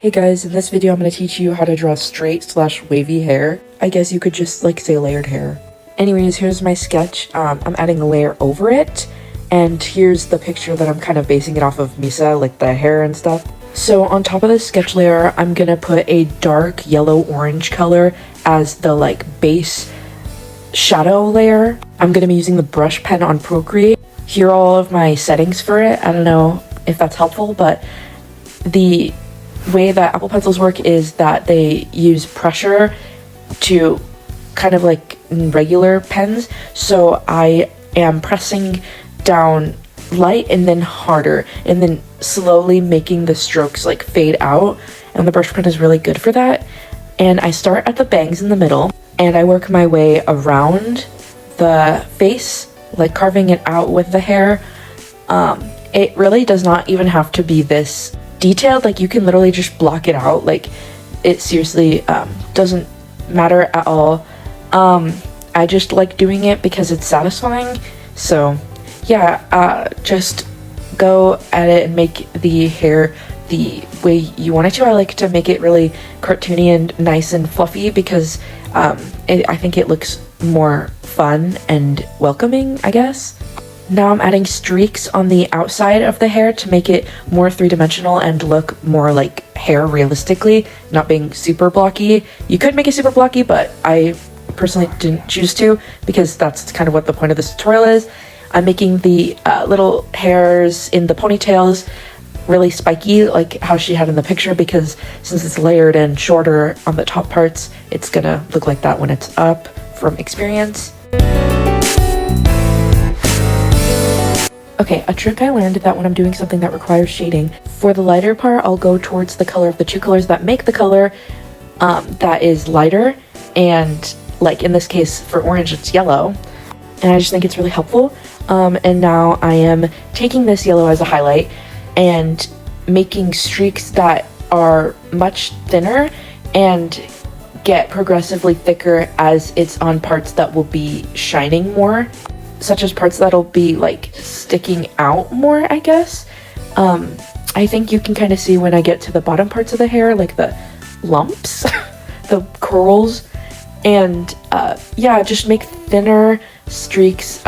Hey guys, in this video I'm going to teach you how to draw straight/wavy hair. I guess you could just like say layered hair. Anyways, here's my sketch. I'm adding a layer over it, and here's the picture that I'm kind of basing it off of Misa, like the hair and stuff. So on top of the sketch layer, I'm going to put a dark yellow-orange color as the like base shadow layer. I'm going to be using the brush pen on Procreate. Here are all of my settings for it. I don't know if that's helpful, but the way that Apple pencils work is that they use pressure to kind of like regular pens. So I am pressing down light and then harder and then slowly making the strokes like fade out, and the brush pen is really good for that. And I start at the bangs in the middle and I work my way around the face, like carving it out with the hair. It really does not even have to be this detailed. Like you can literally just block it out. Like it seriously doesn't matter at all. I just like doing it because it's satisfying. So yeah, just go at it and make the hair the way you want it to. I like to make it really cartoony and nice and fluffy because I think it looks more fun and welcoming, I guess. Now I'm adding streaks on the outside of the hair to make it more three-dimensional and look more like hair realistically, not being super blocky. You could make it super blocky, but I personally didn't choose to because that's kind of what the point of this tutorial is. I'm making the little hairs in the ponytails really spiky, like how she had in the picture, because since it's layered and shorter on the top parts, it's gonna look like that when it's up from experience. Okay, a trick I learned that when I'm doing something that requires shading, for the lighter part, I'll go towards the color of the two colors that make the color that is lighter, and like in this case for orange it's yellow, and I just think it's really helpful. And now I am taking this yellow as a highlight and making streaks that are much thinner and get progressively thicker as it's on parts that will be shining more, such as parts that'll be like sticking out more, I guess. I think you can kind of see when I get to the bottom parts of the hair, like the lumps, the curls, and yeah, just make thinner streaks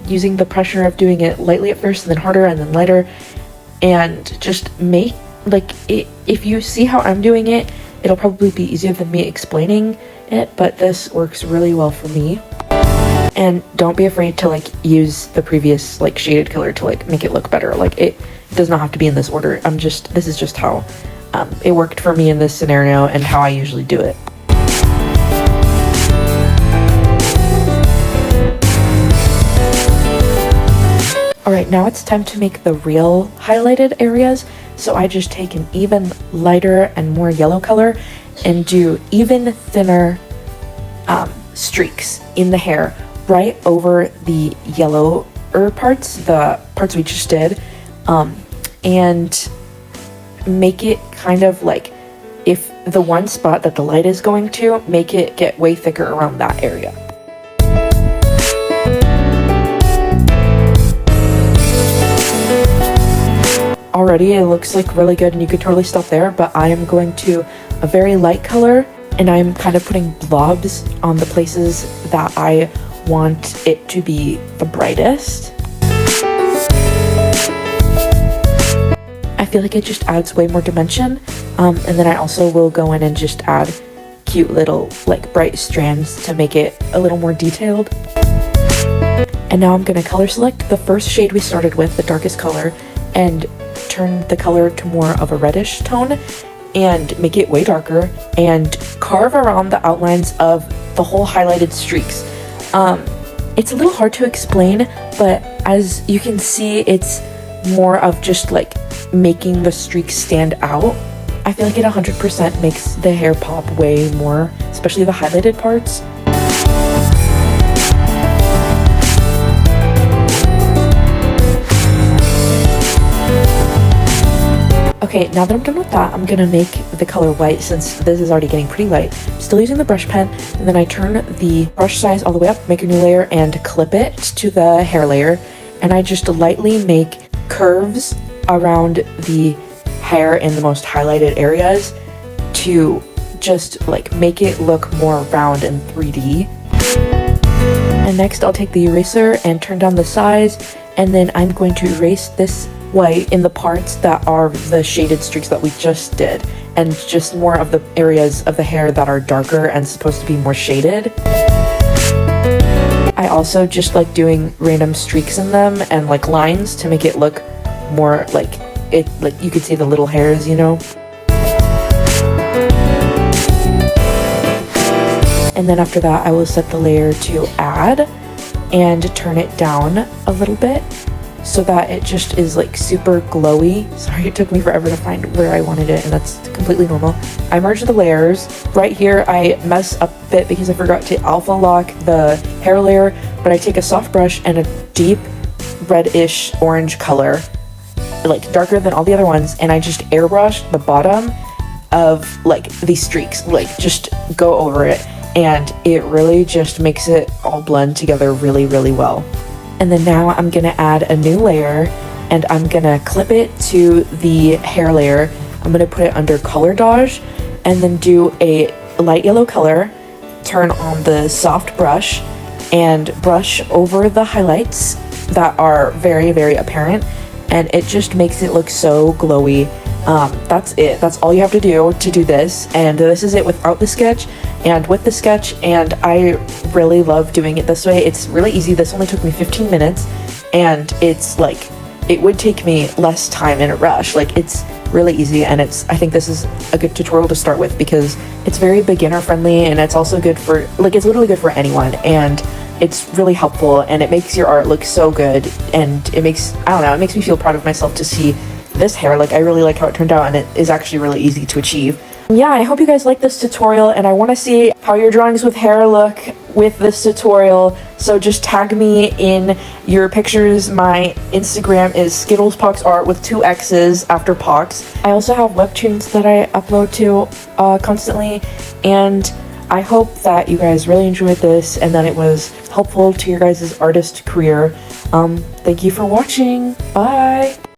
using the pressure of doing it lightly at first and then harder and then lighter, and just make like it. If you see how I'm doing it, it'll probably be easier than me explaining it, but this works really well for me. And don't be afraid to like use the previous like shaded color to like make it look better. Like it does not have to be in this order. This is just how it worked for me in this scenario and how I usually do it. Alright, now it's time to make the real highlighted areas. So I just take an even lighter and more yellow color and do even thinner streaks in the hair right over the yellower parts, the parts we just did, and make it kind of like, if the one spot that the light is going to, make it get way thicker around that area. Already it looks like really good and you could totally stop there, but I am going to a very light color and I'm kind of putting blobs on the places that I want it to be the brightest. I feel like it just adds way more dimension, and then I also will go in and just add cute little like bright strands to make it a little more detailed. And now I'm going to color select the first shade we started with, the darkest color, and turn the color to more of a reddish tone and make it way darker and carve around the outlines of the whole highlighted streaks. It's a little hard to explain, but as you can see, it's more of just like making the streaks stand out. I feel like it 100% makes the hair pop way more, especially the highlighted parts. Okay, now that I'm done with that, I'm gonna make the color white since this is already getting pretty light. I'm still using the brush pen, and then I turn the brush size all the way up, make a new layer, and clip it to the hair layer. And I just lightly make curves around the hair in the most highlighted areas to just like make it look more round and 3D. And next I'll take the eraser and turn down the size, and then I'm going to erase this white in the parts that are the shaded streaks that we just did, and just more of the areas of the hair that are darker and supposed to be more shaded. I also just like doing random streaks in them and like lines to make it look more like it, like you could see the little hairs, you know. And then after that, I will set the layer to add and turn it down a little bit so that it just is like super glowy. Sorry, it took me forever to find where I wanted it, and that's completely normal. I merged the layers. Right here, I mess up a bit because I forgot to alpha lock the hair layer, but I take a soft brush and a deep reddish orange color, like darker than all the other ones, and I just airbrush the bottom of like these streaks, like just go over it, and it really just makes it all blend together really, really well. And then now I'm gonna add a new layer, and I'm gonna clip it to the hair layer. I'm gonna put it under color dodge, and then do a light yellow color, turn on the soft brush, and brush over the highlights that are very, very apparent, and it just makes it look so glowy. That's it. That's all you have to do this, and this is it without the sketch and with the sketch, and I really love doing it this way. It's really easy. This only took me 15 minutes, and it's like it would take me less time in a rush. Like, it's really easy, and I think this is a good tutorial to start with because it's very beginner friendly, and it's also good for, like, it's literally good for anyone, and it's really helpful, and it makes your art look so good, and it makes, I don't know, it makes me feel proud of myself to see this hair. Like, I really like how it turned out, and it is actually really easy to achieve. Yeah, I hope you guys like this tutorial, and I want to see how your drawings with hair look with this tutorial, so just tag me in your pictures. My Instagram is SkittlesPoxArt with 2 X's after Pox. I also have webtoons that I upload to constantly, and I hope that you guys really enjoyed this and that it was helpful to your guys' artist career. Thank you for watching. Bye!